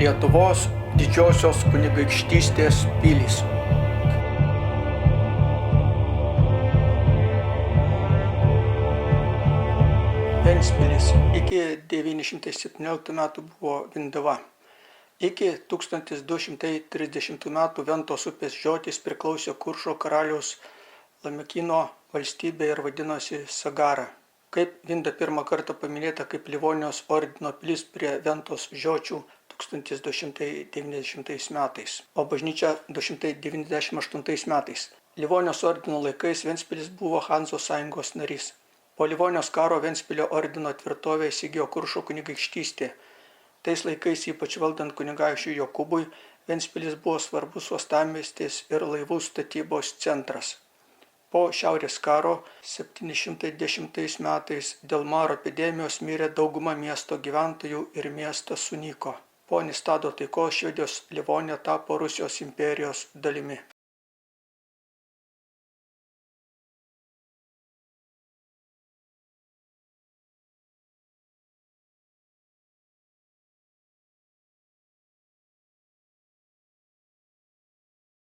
Lietuvos didžiosios kunigaikštystės pilys. Ventspilis iki 917 metų buvo Vindava. Iki 1230 metų Ventos upės žiotis priklausė Kuršo karaliaus Lamekino valstybė ir vadinosi Sagara. Kaip Vinda pirmą kartą paminėta kaip Livonijos ordino pilis prie Ventos žiočių 1290 metais, o bažnyčia 298 metais. Livonijos ordino laikais Ventspilis buvo Hanzos sąjungos narys. Po Livonijos karo Ventspilio ordino tvirtovę įsigijo Kuršo kunigaikštystė. Tais laikais, ypač valdant kunigaikščiui Jokūbui, Ventspilis buvo svarbus uostamiestis ir laivų statybos centras. Po Šiaurės karo 710 metais dėl maro epidemijos mirė dauguma miesto gyventojų ir miestas sunyko. Po Nistado taikos Švedijos Livonija tapo Rusijos imperijos dalimi.